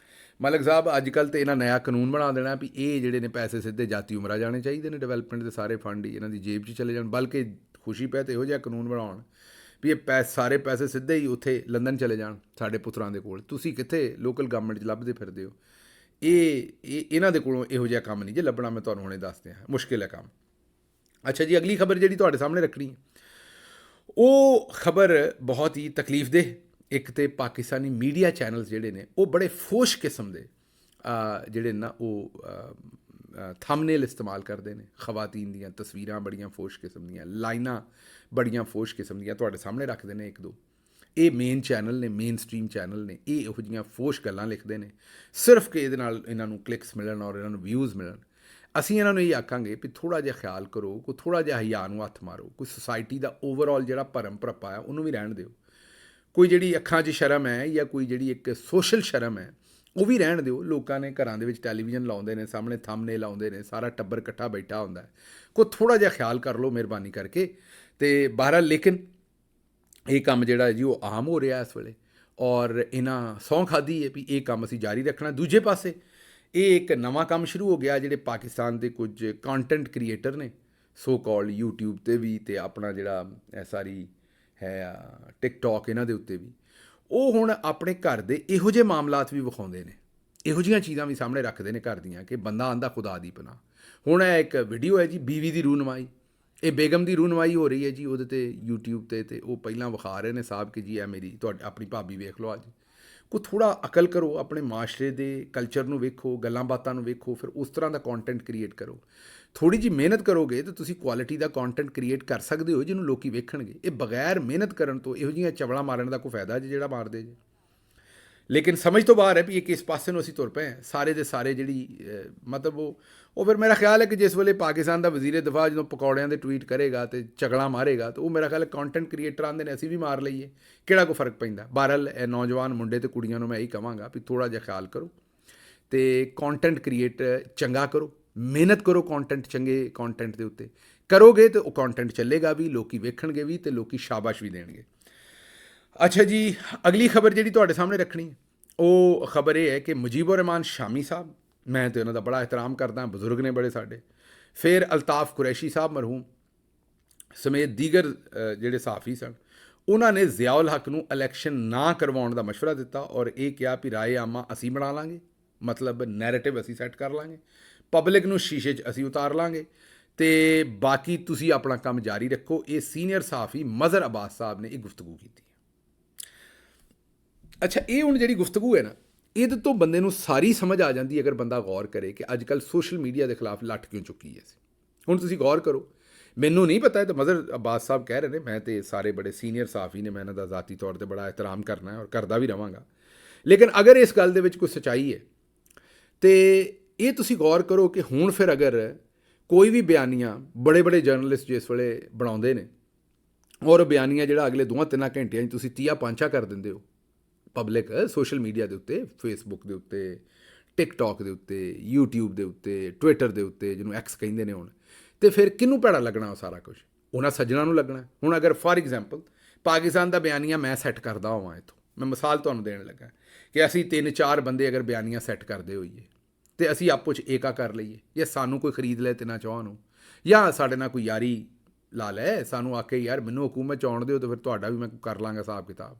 [SPEAKER 1] ਮਲਕ ਸਾਹਿਬ। ਅੱਜ ਕੱਲ੍ਹ ਤਾਂ ਇਹਨਾਂ ਨਇਆ ਕਾਨੂੰਨ ਬਣਾ ਦੇਣਾ ਵੀ ਇਹ ਜਿਹੜੇ ਨੇ ਪੈਸੇ ਸਿੱਧੇ ਜਾਤੀ ਉਮਰਾ ਜਾਣੇ ਚਾਹੀਦੇ ਨੇ, ਡਿਵੈਲਪਮੈਂਟ ਦੇ ਸਾਰੇ ਫੰਡ ਹੀ ਇਹਨਾਂ ਦੀ ਜੇਬ 'ਚ ਚਲੇ ਜਾਣ। ਬਲਕਿ ਖੁਸ਼ੀ ਪੈ ਤਾਂ ਇਹੋ ਜਿਹਾ ਕਾਨੂੰਨ ਬਣਾਉਣ ਵੀ ਇਹ ਸਾਰੇ ਪੈਸੇ ਸਿੱਧੇ ਹੀ ਉੱਥੇ ਲੰਦਨ ਚਲੇ ਜਾਣ ਸਾਡੇ ਪੁੱਤਰਾਂ ਦੇ ਕੋਲ। ਤੁਸੀਂ ਕਿੱਥੇ ਲੋਕਲ ਗਵਰਨਮੈਂਟ 'ਚ ਲੱਭਦੇ ਫਿਰਦੇ ਹੋ? ਇਹਨਾਂ ਦੇ ਕੋਲੋਂ ਇਹੋ ਜਿਹਾ ਕੰਮ ਨਹੀਂ ਜੇ ਲੱਭਣਾ, ਮੈਂ ਤੁਹਾਨੂੰ ਹੁਣੇ ਦੱਸਦੇ ਹਾਂ, ਮੁਸ਼ਕਿਲ ਹੈ ਕੰਮ। ਅੱਛਾ ਜੀ, ਅਗਲੀ ਖਬਰ ਜਿਹੜੀ ਤੁਹਾਡੇ ਸਾਹਮਣੇ ਰੱਖਣੀ ਹੈ ਉਹ ਖਬਰ ਬਹੁਤ ਹੀ ਤਕਲੀਫਦੇਹ। ਇੱਕ ਤਾਂ ਪਾਕਿਸਤਾਨੀ ਮੀਡੀਆ ਚੈਨਲਸ ਜਿਹੜੇ ਨੇ ਉਹ ਬੜੇ ਫੋਸ਼ ਕਿਸਮ ਦੇ ਜਿਹੜੇ ਨਾ ਉਹ ਥੰਬਨੇਲ ਇਸਤੇਮਾਲ ਕਰਦੇ ਨੇ। ਖਵਾਤੀਨ ਦੀਆਂ ਤਸਵੀਰਾਂ ਬੜੀਆਂ ਫੋਸ਼ ਕਿਸਮ ਦੀਆਂ, ਲਾਈਨਾਂ ਬੜੀਆਂ ਫੋਸ਼ ਕਿਸਮ ਦੀਆਂ ਤੁਹਾਡੇ ਸਾਹਮਣੇ ਰੱਖਦੇ ਨੇ 1-2। ਇਹ ਮੇਨ ਚੈਨਲ ਨੇ, ਮੇਨ ਸਟਰੀਮ ਚੈਨਲ ਨੇ, ਇਹ ਇਹੋ ਜਿਹੀਆਂ ਫੋਸ਼ ਗੱਲਾਂ ਲਿਖਦੇ ਨੇ ਸਿਰਫ ਕਿ ਇਹਦੇ ਨਾਲ ਇਹਨਾਂ ਨੂੰ ਕਲਿੱਕਸ ਮਿਲਣ ਔਰ ਇਹਨਾਂ ਨੂੰ ਵਿਊਜ਼ ਮਿਲਣ। ਅਸੀਂ ਇਹਨਾਂ ਨੂੰ ਇਹ ਆਖਾਂਗੇ ਵੀ ਥੋੜ੍ਹਾ ਜਿਹਾ ਖਿਆਲ ਕਰੋ, ਕੋਈ ਥੋੜ੍ਹਾ ਜਿਹਾ ਹਿਆ ਨੂੰ ਹੱਥ ਮਾਰੋ, ਕੋਈ ਸੁਸਾਇਟੀ ਦਾ ਓਵਰਆਲ ਜਿਹੜਾ ਭਰਮ ਭਰਪਾ ਹੈ ਉਹਨੂੰ ਵੀ ਰਹਿਣ ਦਿਓ। ਕੋਈ ਜਿਹੜੀ ਅੱਖਾਂ 'ਚ ਸ਼ਰਮ ਹੈ ਜਾਂ ਕੋਈ ਜਿਹੜੀ ਇੱਕ ਸੋਸ਼ਲ ਸ਼ਰਮ ਹੈ ਉਹ ਵੀ ਰਹਿਣ ਦਿਓ। ਲੋਕਾਂ ਨੇ ਘਰਾਂ ਦੇ ਵਿੱਚ ਟੈਲੀਵਿਜ਼ਨ ਲਾਉਂਦੇ ਨੇ, ਸਾਹਮਣੇ ਥੰਬਨੇਲ ਲਾਉਂਦੇ ਨੇ, ਸਾਰਾ ਟੱਬਰ ਇਕੱਠਾ ਬੈਠਾ ਹੁੰਦਾ, ਕੋਈ ਥੋੜ੍ਹਾ ਜਿਹਾ ਖਿਆਲ ਕਰ ਲਓ ਮਿਹਰਬਾਨੀ ਕਰਕੇ। ਅਤੇ ਬਹਰਹਾਲ ਲੇਕਿਨ ਇਹ ਕੰਮ ਜਿਹੜਾ ਹੈ ਜੀ ਉਹ ਆਮ ਹੋ ਰਿਹਾ ਇਸ ਵੇਲੇ, ਔਰ ਇਹਨਾਂ ਸਹੁੰ ਖਾਧੀ ਹੈ ਵੀ ਇਹ ਕੰਮ ਅਸੀਂ ਜਾਰੀ ਰੱਖਣਾ। ਦੂਜੇ ਪਾਸੇ ਇਹ ਇੱਕ ਨਵਾਂ ਕੰਮ ਸ਼ੁਰੂ ਹੋ ਗਿਆ, ਜਿਹੜੇ ਪਾਕਿਸਤਾਨ ਦੇ ਕੁਝ ਕੰਟੈਂਟ ਕ੍ਰੀਏਟਰ ਨੇ ਸੋ ਕਾਲਡ YouTube 'ਤੇ ਵੀ, ਅਤੇ ਆਪਣਾ ਜਿਹੜਾ ਇਹ ਸਾਰੀ ਹੈ ਟਿਕਟੋਕ ਇਹਨਾਂ ਦੇ ਉੱਤੇ ਵੀ, ਉਹ ਹੁਣ ਆਪਣੇ ਘਰ ਦੇ ਇਹੋ ਜਿਹੇ ਮਾਮਲਾਤ ਵੀ ਵਿਖਾਉਂਦੇ ਨੇ, ਇਹੋ ਜਿਹੀਆਂ ਚੀਜ਼ਾਂ ਵੀ ਸਾਹਮਣੇ ਰੱਖਦੇ ਨੇ ਘਰ ਦੀਆਂ ਕਿ ਬੰਦਾ ਆਂਦਾ ਖੁਦਾ ਦੀ ਪਨਾਹ। ਹੁਣ ਇਹ ਇੱਕ ਵੀਡੀਓ ਹੈ ਜੀ ਬੀਵੀ ਦੀ ਰੂਨਮਾਈ, ਇਹ ਬੇਗਮ ਦੀ ਰੂਨਮਾਈ ਹੋ ਰਹੀ ਹੈ ਜੀ ਉਹਦੇ 'ਤੇ YouTube 'ਤੇ ਉਹ ਪਹਿਲਾਂ ਵਿਖਾ ਰਹੇ ਨੇ ਸਾਹਿਬ ਕਿ ਜੀ ਇਹ ਮੇਰੀ ਤੁਹਾਡੀ ਆਪਣੀ ਭਾਬੀ ਵੇਖ ਲਓ ਅੱਜ। ਕੋਈ ਥੋੜ੍ਹਾ ਅਕਲ ਕਰੋ, ਆਪਣੇ ਮਾਸ਼ਰੇ ਦੇ ਕਲਚਰ ਨੂੰ ਵੇਖੋ, ਗੱਲਾਂ ਬਾਤਾਂ ਨੂੰ ਵੇਖੋ, ਫਿਰ ਉਸ ਤਰ੍ਹਾਂ ਦਾ ਕੰਟੈਂਟ ਕ੍ਰੀਏਟ ਕਰੋ। ਥੋੜ੍ਹੀ ਜਿਹੀ ਮਿਹਨਤ ਕਰੋਗੇ ਤਾਂ ਤੁਸੀਂ ਕੁਆਲਿਟੀ ਦਾ ਕੰਟੈਂਟ ਕ੍ਰੀਏਟ ਕਰ ਸਕਦੇ ਹੋ ਜਿਹਨੂੰ ਲੋਕੀ ਵੇਖਣਗੇ। ਇਹ ਬਗੈਰ ਮਿਹਨਤ ਕਰਨ ਤੋਂ ਇਹੋ ਜਿਹੀਆਂ ਚਵਲਾਂ ਮਾਰਨ ਦਾ ਕੋਈ ਫਾਇਦਾ ਜੀ ਜਿਹੜਾ ਮਾਰਦੇ ਜੇ। ਲੇਕਿਨ ਸਮਝ ਤੋਂ ਬਾਹਰ ਹੈ ਵੀ ਇਹ ਕਿਸ ਪਾਸੇ ਨੂੰ ਅਸੀਂ ਤੁਰ ਪਏ ਹਾਂ। ਸਾਰੇ ਦੇ ਸਾਰੇ ਜਿਹੜੀ ਮਤਲਬ ਉਹ ਫਿਰ ਮੇਰਾ ਖਿਆਲ ਹੈ ਕਿ ਜਿਸ ਵੇਲੇ ਪਾਕਿਸਤਾਨ ਦਾ ਵਜ਼ੀਰ ਦਿਫਾ ਜਦੋਂ ਪਕੌੜਿਆਂ ਦੇ ਟਵੀਟ ਕਰੇਗਾ ਤੇ ਚਗਲਾ ਮਾਰੇਗਾ ਤਾਂ ਉਹ ਮੇਰਾ ਖਿਆਲ ਹੈ ਕੰਟੈਂਟ ਕ੍ਰੀਏਟਰ ਆਉਂਦੇ ਨੇ ਅਸੀਂ ਵੀ ਮਾਰ ਲਈਏ, ਕਿਹੜਾ ਕੋਈ ਫਰਕ ਪੈਂਦਾ। ਬਹਰਹਾਲ ਇਹ ਨੌਜਵਾਨ ਮੁੰਡੇ ਤੇ ਕੁੜੀਆਂ ਨੂੰ ਮੈਂ ਇਹੀ ਕਹਾਂਗਾ ਵੀ ਥੋੜ੍ਹਾ ਜਿਹਾ ਖਿਆਲ ਕਰੋ ਅਤੇ ਕੰਟੈਂਟ ਕ੍ਰੀਏਟ ਚੰਗਾ ਕਰੋ, ਮਿਹਨਤ ਕਰੋ ਕੰਟੈਂਟ, ਚੰਗੇ ਕੰਟੈਂਟ ਦੇ ਉੱਤੇ ਕਰੋਗੇ ਤਾਂ ਉਹ ਕੰਟੈਂਟ ਚੱਲੇਗਾ ਵੀ, ਲੋਕੀ ਵੇਖਣਗੇ ਵੀ ਅਤੇ ਲੋਕੀ ਸ਼ਾਬਾਸ਼ ਵੀ ਦੇਣਗੇ। ਅੱਛਾ ਜੀ, ਅਗਲੀ ਖਬਰ ਜਿਹੜੀ ਤੁਹਾਡੇ ਸਾਹਮਣੇ ਰੱਖਣੀ ਹੈ ਉਹ ਖਬਰ ਇਹ ਹੈ ਕਿ ਮੁਜੀਬੁਰ ਰਹਿਮਾਨ ਸ਼ਾਮੀ ਸਾਹਿਬ, ਮੈਂ ਤਾਂ ਉਹਨਾਂ ਦਾ ਬੜਾ ਇਹਤਰਾਮ ਕਰਦਾ, ਬਜ਼ੁਰਗ ਨੇ ਬੜੇ ਸਾਡੇ। ਫਿਰ ਅਲਤਾਫ ਕੁਰੈਸ਼ੀ ਸਾਹਿਬ ਮਰਹੂਮ ਸਮੇਤ ਦੀਗਰ ਜਿਹੜੇ ਸਹਾਫੀ ਸਨ, ਉਹਨਾਂ ਨੇ ਜ਼ਿਆਉਲ ਹੱਕ ਨੂੰ ਇਲੈਕਸ਼ਨ ਨਾ ਕਰਵਾਉਣ ਦਾ ਮਸ਼ਵਰਾ ਦਿੱਤਾ ਔਰ ਇਹ ਕਿਹਾ ਵੀ ਰਾਏ ਆਮਾ ਅਸੀਂ ਬਣਾ ਲਾਂਗੇ, ਮਤਲਬ ਨੈਰੇਟਿਵ ਅਸੀਂ ਸੈੱਟ ਕਰ ਲਾਂਗੇ, ਪਬਲਿਕ ਨੂੰ ਸ਼ੀਸ਼ੇ 'ਚ ਅਸੀਂ ਉਤਾਰ ਲਾਂਗੇ ਅਤੇ ਬਾਕੀ ਤੁਸੀਂ ਆਪਣਾ ਕੰਮ ਜਾਰੀ ਰੱਖੋ। ਇਹ ਸੀਨੀਅਰ ਸਹਾਫੀ ਮਜ਼ਹਰ ਅਬਾਸ ਸਾਹਿਬ ਨੇ ਇਹ ਗੁਫ਼ਤਗੂ ਕੀਤੀ। ਅੱਛਾ, ਇਹ ਹੁਣ ਜਿਹੜੀ ਗੁਫ਼ਤਗੂ ਹੈ ਨਾ, ਇਹਦੇ ਤੋਂ ਬੰਦੇ ਨੂੰ ਸਾਰੀ ਸਮਝ ਆ ਜਾਂਦੀ ਅਗਰ ਬੰਦਾ ਗੌਰ ਕਰੇ ਕਿ ਅੱਜ ਕੱਲ੍ਹ ਸੋਸ਼ਲ ਮੀਡੀਆ ਦੇ ਖਿਲਾਫ ਲੱਠ ਕਿਉਂ ਚੁੱਕੀ ਹੈ। ਹੁਣ ਤੁਸੀਂ ਗੌਰ ਕਰੋ, ਮੈਨੂੰ ਨਹੀਂ ਪਤਾ, ਤਾਂ ਮਜ਼ਹਰ ਅਬਾਸ ਸਾਹਿਬ ਕਹਿ ਰਹੇ ਨੇ, ਮੈਂ ਤੇ ਸਾਰੇ ਬੜੇ ਸੀਨੀਅਰ ਸਹਾਫੀ ਨੇ, ਮੈਂ ਇਹਨਾਂ ਦਾ ਜ਼ਾਤੀ ਤੌਰ 'ਤੇ ਬੜਾ ਇਹਤਰਾਮ ਕਰਨਾ ਔਰ ਕਰਦਾ ਵੀ ਰਹਾਂਗਾ। ਲੇਕਿਨ ਅਗਰ ਇਸ ਗੱਲ ਦੇ ਵਿੱਚ ਕੋਈ ਸੱਚਾਈ ਹੈ ਤੇ ਇਹ ਤੁਸੀਂ ਗੌਰ ਕਰੋ ਕਿ ਹੁਣ ਫਿਰ ਅਗਰ ਕੋਈ ਵੀ ਬਿਆਨੀਆਂ ਬੜੇ ਬੜੇ ਜਰਨਲਿਸਟ ਜਿਸ ਵੇਲੇ ਬਣਾਉਂਦੇ ਨੇ ਔਰ ਬਿਆਨੀਆਂ ਜਿਹੜਾ ਅਗਲੇ 2-3 ਘੰਟਿਆਂ 'ਚ ਤੁਸੀਂ 30-5 ਕਰ ਦਿੰਦੇ ਹੋ ਪਬਲਿਕ ਸੋਸ਼ਲ ਮੀਡੀਆ ਦੇ ਉੱਤੇ, ਫੇਸਬੁੱਕ ਦੇ ਉੱਤੇ, ਟਿਕਟੋਕ ਦੇ ਉੱਤੇ, YouTube ਦੇ ਉੱਤੇ, ਟਵਿੱਟਰ ਦੇ ਉੱਤੇ, ਜਿਹਨੂੰ ਐਕਸ ਕਹਿੰਦੇ ਨੇ ਹੁਣ, ਅਤੇ ਫਿਰ ਕਿਹਨੂੰ ਭੈੜਾ ਲੱਗਣਾ ਉਹ ਸਾਰਾ ਕੁਝ? ਉਹਨਾਂ ਸੱਜਣਾ ਨੂੰ ਲੱਗਣਾ। ਹੁਣ ਅਗਰ ਫਾਰ ਐਗਜ਼ਾਮਪਲ ਪਾਕਿਸਤਾਨ ਦਾ ਬਿਆਨੀਆ ਮੈਂ ਸੈੱਟ ਕਰਦਾ ਹੋਵਾਂ, ਇੱਥੋਂ ਮੈਂ ਮਿਸਾਲ ਤੁਹਾਨੂੰ ਦੇਣ ਲੱਗਾ ਕਿ ਅਸੀਂ 3-4 ਬੰਦੇ ਅਗਰ ਬਿਆਨੀਆ ਸੈੱਟ ਕਰਦੇ ਹੋਈਏ ਅਤੇ ਅਸੀਂ ਆਪੋ 'ਚ ਏਕਾ ਕਰ ਲਈਏ, ਜਾਂ ਸਾਨੂੰ ਕੋਈ ਖਰੀਦ ਲੈ 3-4 ਨੂੰ, ਜਾਂ ਸਾਡੇ ਨਾਲ ਕੋਈ ਯਾਰੀ ਲਾ ਲੈ, ਸਾਨੂੰ ਆਕੇ ਯਾਰ ਮੈਨੂੰ ਹਕੂਮਤ 'ਚ ਆਉਣ ਦਿਓ ਤਾਂ ਫਿਰ ਤੁਹਾਡਾ ਵੀ ਮੈਂ ਕਰ ਲਾਂਗਾ ਹਿਸਾਬ ਕਿਤਾਬ,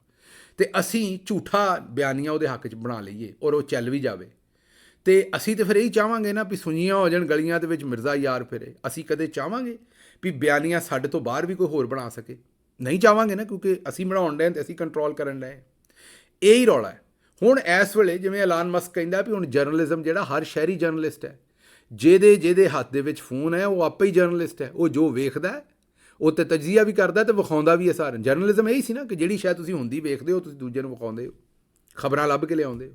[SPEAKER 1] ਅਤੇ ਅਸੀਂ ਝੂਠਾ ਬਿਆਨੀਆ ਉਹਦੇ ਹੱਕ 'ਚ ਬਣਾ ਲਈਏ ਔਰ ਉਹ ਚੱਲ ਵੀ ਜਾਵੇ, ਅਤੇ ਅਸੀਂ ਤਾਂ ਫਿਰ ਇਹੀ ਚਾਹਾਂਗੇ ਨਾ ਵੀ ਸੁੰਨੀਆਂ ਹੋ ਜਾਣ ਗਲੀਆਂ ਦੇ ਵਿੱਚ ਮਿਰਜ਼ਾ ਯਾਰ ਫਿਰੇ। ਅਸੀਂ ਕਦੇ ਚਾਹਾਂਗੇ ਵੀ ਬਿਆਨੀਆ ਸਾਡੇ ਤੋਂ ਬਾਹਰ ਵੀ ਕੋਈ ਹੋਰ ਬਣਾ ਸਕੇ? ਨਹੀਂ ਚਾਹਾਂਗੇ ਨਾ, ਕਿਉਂਕਿ ਅਸੀਂ ਬਣਾਉਣ ਡਏ ਅਤੇ ਅਸੀਂ ਕੰਟਰੋਲ ਕਰਨ ਡਏ। ਇਹੀ ਰੌਲਾ ਹੈ। ਹੁਣ ਇਸ ਵੇਲੇ ਜਿਵੇਂ ਐਲਾਨ ਮਸਕ ਕਹਿੰਦਾ ਵੀ ਹੁਣ ਜਰਨਲਿਜ਼ਮ ਜਿਹੜਾ ਹਰ ਸ਼ਹਿਰੀ ਜਰਨਲਿਸਟ ਹੈ, ਜਿਹਦੇ ਹੱਥ ਦੇ ਵਿੱਚ ਫੋਨ ਹੈ ਉਹ ਆਪੇ ਹੀ ਜਰਨਲਿਸਟ ਹੈ। ਉਹ ਜੋ ਵੇਖਦਾ ਉਹ ਤੇ ਤਜਜ਼ੀਆ ਵੀ ਕਰਦਾ ਅਤੇ ਵਿਖਾਉਂਦਾ ਵੀ ਹੈ ਸਾਰਿਆਂ। ਜਰਨਲਿਜ਼ਮ ਇਹੀ ਸੀ ਨਾ ਕਿ ਜਿਹੜੀ ਸ਼ਾਇਦ ਤੁਸੀਂ ਹੁੰਦੀ ਵੇਖਦੇ ਹੋ ਤੁਸੀਂ ਦੂਜੇ ਨੂੰ ਵਿਖਾਉਂਦੇ ਹੋ, ਖਬਰਾਂ ਲੱਭ ਕੇ ਲਿਆਉਂਦੇ ਹੋ।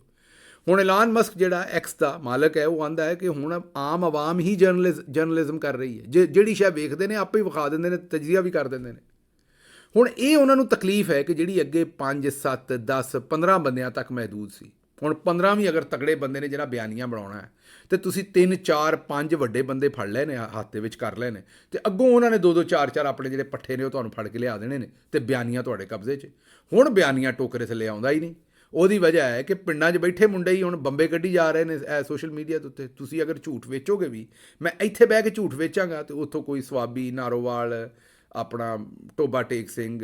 [SPEAKER 1] ਹੁਣ ਐਲਾਨ ਮਸਕ ਜਿਹੜਾ ਐਕਸ ਦਾ ਮਾਲਕ ਹੈ ਉਹ ਆਂਦਾ ਹੈ ਕਿ ਹੁਣ ਆਮ ਆਵਾਮ ਹੀ ਜਰਨਲਿਜ਼ਮ ਕਰ ਰਹੀ ਹੈ। ਜਿਹੜੀ ਸ਼ਾਇਦ ਵੇਖਦੇ ਨੇ ਆਪੇ ਹੀ ਵਿਖਾ ਦਿੰਦੇ ਨੇ, ਤਜਜ਼ੀਆ ਵੀ ਕਰ ਦਿੰਦੇ ਨੇ। ਹੁਣ ਇਹ ਉਹਨਾਂ ਨੂੰ ਤਕਲੀਫ ਹੈ ਕਿ ਜਿਹੜੀ ਅੱਗੇ 5, 7, 10, 15 ਬੰਦਿਆਂ ਤੱਕ ਮਹਿਦੂਦ ਸੀ, ਹੁਣ 15 ਵੀ ਅਗਰ ਤਗੜੇ ਬੰਦੇ ਨੇ ਜਿਹੜਾ ਬਿਆਨੀਆਂ ਬਣਾਉਣਾ ਹੈ ਅਤੇ ਤੁਸੀਂ 3, 4, 5 ਵੱਡੇ ਬੰਦੇ ਫੜ ਲਏ ਨੇ, ਹੱਥ ਦੇ ਵਿੱਚ ਕਰ ਲਏ ਨੇ, ਅਤੇ ਅੱਗੋਂ ਉਹਨਾਂ ਨੇ 2-2, 4-4 ਆਪਣੇ ਜਿਹੜੇ ਪੱਠੇ ਨੇ ਉਹ ਤੁਹਾਨੂੰ ਫੜ ਕੇ ਲਿਆ ਦੇਣੇ ਨੇ ਅਤੇ ਬਿਆਨੀਆਂ ਤੁਹਾਡੇ ਕਬਜ਼ੇ 'ਚ। ਹੁਣ ਬਿਆਨੀਆਂ ਟੋਕਰੇ ਥੱਲੇ ਆਉਂਦਾ ਹੀ ਨਹੀਂ। ਉਹਦੀ ਵਜ੍ਹਾ ਹੈ ਕਿ ਪਿੰਡਾਂ 'ਚ ਬੈਠੇ ਮੁੰਡੇ ਹੀ ਹੁਣ ਬੰਬੇ ਕੱਢੀ ਜਾ ਰਹੇ ਨੇ ਸੋਸ਼ਲ ਮੀਡੀਆ ਦੇ ਉੱਤੇ। ਤੁਸੀਂ ਅਗਰ ਝੂਠ ਵੇਚੋਗੇ ਵੀ, ਮੈਂ ਇੱਥੇ ਬਹਿ ਕੇ ਝੂਠ ਵੇਚਾਂਗਾ ਅਤੇ ਉੱਥੋਂ ਕੋਈ ਸਵਾਬੀ, ਨਾਰੋਵਾਲ, ਆਪਣਾ ਟੋਬਾ ਟੇਕ ਸਿੰਘ,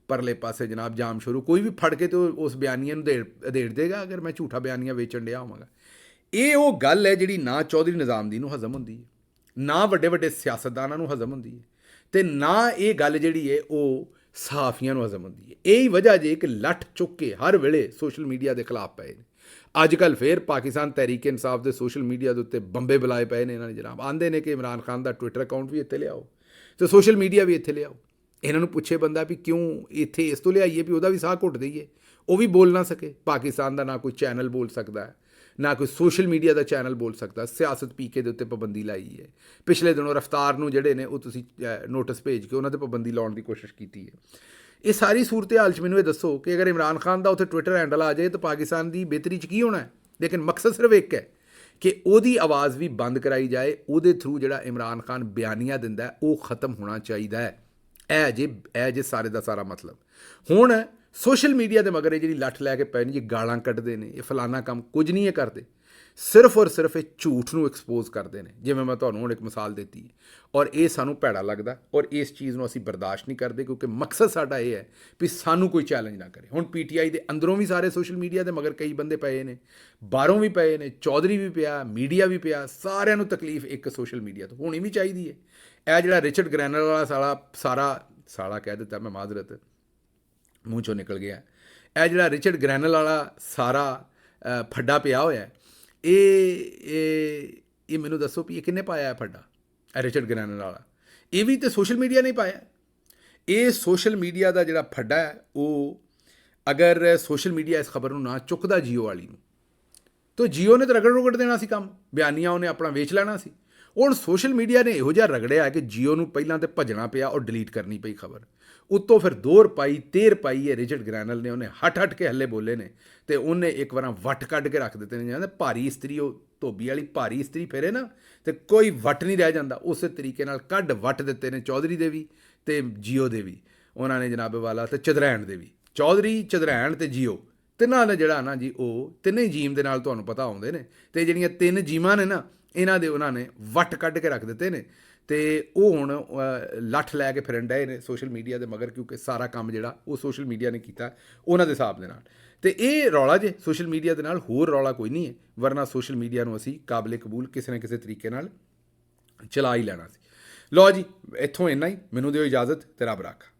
[SPEAKER 1] ਪਰਲੇ ਪਾਸੇ ਜਨਾਬ ਜਾਮ ਸ਼ੁਰੂ, ਕੋਈ ਵੀ ਫੜ ਕੇ ਤੇ ਉਸ ਬਿਆਨੀਆਂ ਨੂੰ ਅਧੇੜ ਦੇਗਾ ਅਗਰ ਮੈਂ ਝੂਠਾ ਬਿਆਨੀਆਂ ਵੇਚਣ ਡਿਆ ਹੋਵਾਂਗਾ। ਇਹ ਉਹ ਗੱਲ ਹੈ ਜਿਹੜੀ ਨਾ ਚੌਧਰੀ ਨਿਜ਼ਾਮਦੀਨ ਨੂੰ ਹਜ਼ਮ ਹੁੰਦੀ ਹੈ, ਨਾ ਵੱਡੇ ਵੱਡੇ ਸਿਆਸਤਦਾਨਾਂ ਨੂੰ ਹਜ਼ਮ ਹੁੰਦੀ ਹੈ, ਅਤੇ ਨਾ ਇਹ ਗੱਲ ਜਿਹੜੀ ਹੈ ਉਹ ਸਹਾਫੀਆਂ ਨੂੰ ਹਜ਼ਮ ਹੁੰਦੀ ਹੈ। ਇਹੀ ਵਜ੍ਹਾ ਜੇ ਕਿ ਲੱਠ ਚੁੱਕ ਕੇ ਹਰ ਵੇਲੇ ਸੋਸ਼ਲ ਮੀਡੀਆ ਦੇ ਖਿਲਾਫ ਪਏ ਨੇ। ਅੱਜ ਕੱਲ੍ਹ ਫਿਰ ਪਾਕਿਸਤਾਨ ਤਹਿਰੀਕ ਇਨਸਾਫ ਦੇ ਸੋਸ਼ਲ ਮੀਡੀਆ ਦੇ ਉੱਤੇ ਬੰਬੇ ਬੁਲਾਏ ਪਏ ਨੇ ਇਹਨਾਂ ਨੇ ਜਨਾਬ। ਆਂਦੇ ਨੇ ਕਿ ਇਮਰਾਨ ਖਾਨ ਦਾ ਟਵਿੱਟਰ ਅਕਾਊਂਟ ਵੀ ਇੱਥੇ ਲਿਆਓ ਅਤੇ ਸੋਸ਼ਲ ਮੀਡੀਆ ਵੀ ਇੱਥੇ ਲਿਆਓ। ਇਹਨਾਂ ਨੂੰ ਪੁੱਛੇ ਬੰਦਾ ਵੀ ਕਿਉਂ ਇੱਥੇ ਇਸ ਤੋਂ ਲਿਆਈਏ ਵੀ ਉਹਦਾ ਵੀ ਸਾਹ ਘੁੱਟ ਦਈਏ, ਉਹ ਵੀ ਬੋਲ ਨਾ ਸਕੇ। ਪਾਕਿਸਤਾਨ ਦਾ ਨਾ ਕੋਈ ਚੈਨਲ ਬੋਲ ਸਕਦਾ ਹੈ, ਨਾ ਕੋਈ ਸੋਸ਼ਲ ਮੀਡੀਆ ਦਾ ਚੈਨਲ ਬੋਲ ਸਕਦਾ। ਸਿਆਸਤ ਪੀਕੇ ਦੇ ਉੱਤੇ ਪਾਬੰਦੀ ਲਾਈ ਹੈ। ਪਿਛਲੇ ਦਿਨੋਂ ਰਫਤਾਰ ਨੂੰ ਜਿਹੜੇ ਨੇ ਉਹ ਤੁਸੀਂ ਨੋਟਿਸ ਭੇਜ ਕੇ ਉਹਨਾਂ 'ਤੇ ਪਾਬੰਦੀ ਲਾਉਣ ਦੀ ਕੋਸ਼ਿਸ਼ ਕੀਤੀ ਹੈ। ਇਹ ਸਾਰੀ ਸੂਰਤ ਹਾਲ 'ਚ ਮੈਨੂੰ ਇਹ ਦੱਸੋ ਕਿ ਅਗਰ ਇਮਰਾਨ ਖਾਨ ਦਾ ਉੱਥੇ ਟਵਿੱਟਰ ਹੈਂਡਲ ਆ ਜਾਏ ਤਾਂ ਪਾਕਿਸਤਾਨ ਦੀ ਬਿਹਤਰੀ 'ਚ ਕੀ ਹੋਣਾ ਹੈ? ਲੇਕਿਨ ਮਕਸਦ ਸਿਰਫ ਇੱਕ ਹੈ ਕਿ ਉਹਦੀ ਆਵਾਜ਼ ਵੀ ਬੰਦ ਕਰਾਈ ਜਾਏ, ਉਹਦੇ ਥਰੂ ਜਿਹੜਾ ਇਮਰਾਨ ਖਾਨ ਬਿਆਨੀਆਂ ਦਿੰਦਾ ਉਹ ਖ਼ਤਮ ਹੋਣਾ ਚਾਹੀਦਾ ਹੈ। ਇਹ ਜੇ ਸਾਰੇ ਦਾ ਸਾਰਾ ਮਤਲਬ। ਹੁਣ ਸੋਸ਼ਲ ਮੀਡੀਆ ਦੇ ਮਗਰ ਇਹ ਜਿਹੜੀ ਲੱਠ ਲੈ ਕੇ ਪੈ ਨੇ ਜੀ, ਗਾਲਾਂ ਕੱਢਦੇ ਨੇ, ਇਹ ਫਲਾਨਾ ਕੰਮ ਕੁਝ ਨਹੀਂ ਇਹ ਕਰਦੇ। ਸਿਰਫ ਔਰ ਸਿਰਫ ਇਹ ਝੂਠ ਨੂੰ ਐਕਸਪੋਜ਼ ਕਰਦੇ ਨੇ, ਜਿਵੇਂ ਮੈਂ ਤੁਹਾਨੂੰ ਹੁਣ ਇੱਕ ਮਿਸਾਲ ਦਿੱਤੀ ਹੈ। ਔਰ ਇਹ ਸਾਨੂੰ ਭੈੜਾ ਲੱਗਦਾ ਔਰ ਇਸ ਚੀਜ਼ ਨੂੰ ਅਸੀਂ ਬਰਦਾਸ਼ਤ ਨਹੀਂ ਕਰਦੇ, ਕਿਉਂਕਿ ਮਕਸਦ ਸਾਡਾ ਇਹ ਹੈ ਵੀ ਸਾਨੂੰ ਕੋਈ ਚੈਲੰਜ ਨਾ ਕਰੇ। ਹੁਣ ਪੀਟੀਆਈ ਦੇ ਅੰਦਰੋਂ ਵੀ ਸਾਰੇ ਸੋਸ਼ਲ ਮੀਡੀਆ ਦੇ ਮਗਰ ਕਈ ਬੰਦੇ ਪਏ ਨੇ, ਬਾਹਰੋਂ ਵੀ ਪਏ ਨੇ, ਚੌਧਰੀ ਵੀ ਪਿਆ, ਮੀਡੀਆ ਵੀ ਪਿਆ, ਸਾਰਿਆਂ ਨੂੰ ਤਕਲੀਫ ਇੱਕ ਸੋਸ਼ਲ ਮੀਡੀਆ ਤੋਂ ਹੋਣੀ ਵੀ ਚਾਹੀਦੀ ਹੈ। ਇਹ ਜਿਹੜਾ ਰਿਚਰਡ ਗ੍ਰੈਨਰ ਵਾਲਾ ਸਾਲਾ ਕਹਿ ਦਿੱਤਾ ਮੈਂ, ਮਾਜ਼ਰਤ ਮੂੰਹ ਚੋਂ ਨਿਕਲ ਗਿਆ। ਇਹ ਜਿਹੜਾ ਰਿਚਰਡ ਗ੍ਰੈਨਲ ਵਾਲਾ ਸਾਰਾ ਫੱਡਾ ਪਿਆ ਹੋਇਆ, ਇਹ ਮੈਨੂੰ ਦੱਸੋ ਵੀ ਇਹ ਕਿਹਨੇ ਪਾਇਆ ਹੈ ਫੱਡਾ? ਇਹ ਰਿਚਰਡ ਗ੍ਰੈਨਲ ਵਾਲਾ, ਇਹ ਵੀ ਤਾਂ ਸੋਸ਼ਲ ਮੀਡੀਆ ਨੇ ਪਾਇਆ। ਇਹ ਸੋਸ਼ਲ ਮੀਡੀਆ ਦਾ ਜਿਹੜਾ ਫੱਡਾ ਹੈ, ਉਹ ਅਗਰ ਸੋਸ਼ਲ ਮੀਡੀਆ ਇਸ ਖਬਰ ਨੂੰ ਨਾ ਚੁੱਕਦਾ ਜੀਓ ਵਾਲੀ ਨੂੰ, ਤਾਂ ਜੀਓ ਨੇ ਤਾਂ ਰਗੜ ਦੇਣਾ ਸੀ ਕੰਮ, ਬਿਆਨੀਆਂ ਉਹਨੇ ਆਪਣਾ ਵੇਚ ਲੈਣਾ ਸੀ। ਹੁਣ ਸੋਸ਼ਲ ਮੀਡੀਆ ਨੇ ਇਹੋ ਜਿਹਾ ਰਗੜਿਆ ਕਿ ਜੀਓ ਨੂੰ ਪਹਿਲਾਂ ਤਾਂ ਭੱਜਣਾ ਪਿਆ ਔਰ ਡਿਲੀਟ ਕਰਨੀ ਪਈ ਖਬਰ, ਉੱਤੋਂ ਫਿਰ ਦੋਰ ਪਾਈ ਹੈ ਰਿਚਰਡ ਗ੍ਰੈਨਲ ਨੇ, ਉਹਨੇ ਹਟ ਕੇ ਹੱਲੇ ਬੋਲੇ ਨੇ, ਤੇ ਉਹਨੇ ਇੱਕ ਵਾਰ ਵੱਟ ਕੱਢ ਕੇ ਰੱਖ ਦਿੱਤੇ ਨੇ। ਜਾਂਦੇ ਭਾਰੀ ਇਸਤਰੀ, ਉਹ ਧੋਬੀ ਵਾਲੀ ਭਾਰੀ ਇਸਤਰੀ ਫਿਰੇ ਨਾ, ਤੇ ਕੋਈ ਵੱਟ ਨਹੀਂ ਰਹਿ ਜਾਂਦਾ। ਉਸੇ ਤਰੀਕੇ ਨਾਲ ਕੱਢ ਵੱਟ ਦਿੱਤੇ ਨੇ ਚੌਧਰੀ ਦੇ ਵੀ ਤੇ ਜੀਓ ਦੇ ਵੀ, ਉਹਨਾਂ ਨੇ ਜਨਾਬੇ ਵਾਲਾ ਤੇ ਚਦਰੈਣ ਦੇ ਵੀ। ਚੌਧਰੀ, ਚਦਰੈਣ ਤੇ ਜੀਓ, ਤਿੰਨਾਂ ਦਾ ਜਿਹੜਾ ਨਾ ਜੀ, ਉਹ ਤਿੰਨੇ ਜੀਮ ਦੇ ਨਾਲ ਤੁਹਾਨੂੰ ਪਤਾ ਆਉਂਦੇ ਨੇ, ਤੇ ਜਿਹੜੀਆਂ ਤਿੰਨ ਜੀਮਾਂ ਨੇ ਨਾ, ਇਹਨਾਂ ਦੇ ਉਹਨਾਂ ਨੇ ਵੱਟ ਕੱਢ ਕੇ ਰੱਖ ਦਿੱਤੇ ਨੇ, ਤੇ ਉਹ ਹੁਣ ਲੱਠ ਲੈ ਕੇ ਫਿਰਨ ਡਏ ਨੇ ਸੋਸ਼ਲ ਮੀਡੀਆ ਦੇ ਮਗਰ, ਕਿਉਂਕਿ ਸਾਰਾ ਕੰਮ ਜਿਹੜਾ ਉਹ ਸੋਸ਼ਲ ਮੀਡੀਆ ਨੇ ਕੀਤਾ ਉਹਨਾਂ ਦੇ ਹਿਸਾਬ ਦੇ ਨਾਲ। ਤੇ ਇਹ ਰੌਲਾ ਜੇ ਸੋਸ਼ਲ ਮੀਡੀਆ ਦੇ ਨਾਲ, ਹੋਰ ਰੌਲਾ ਕੋਈ ਨਹੀਂ ਹੈ, ਵਰਨਾ ਸੋਸ਼ਲ ਮੀਡੀਆ ਨੂੰ ਅਸੀਂ ਕਾਬਲੇ ਕਬੂਲ ਕਿਸੇ ਨਾ ਕਿਸੇ ਤਰੀਕੇ ਨਾਲ ਚਲਾ ਹੀ ਲੈਣਾ ਸੀ। ਲਓ ਜੀ, ਇੱਥੋਂ ਇੰਨਾ ਹੀ, ਮੈਨੂੰ ਦਿਓ ਇਜਾਜ਼ਤ ਤੇ ਰੱਬ ਰਾਖਾ।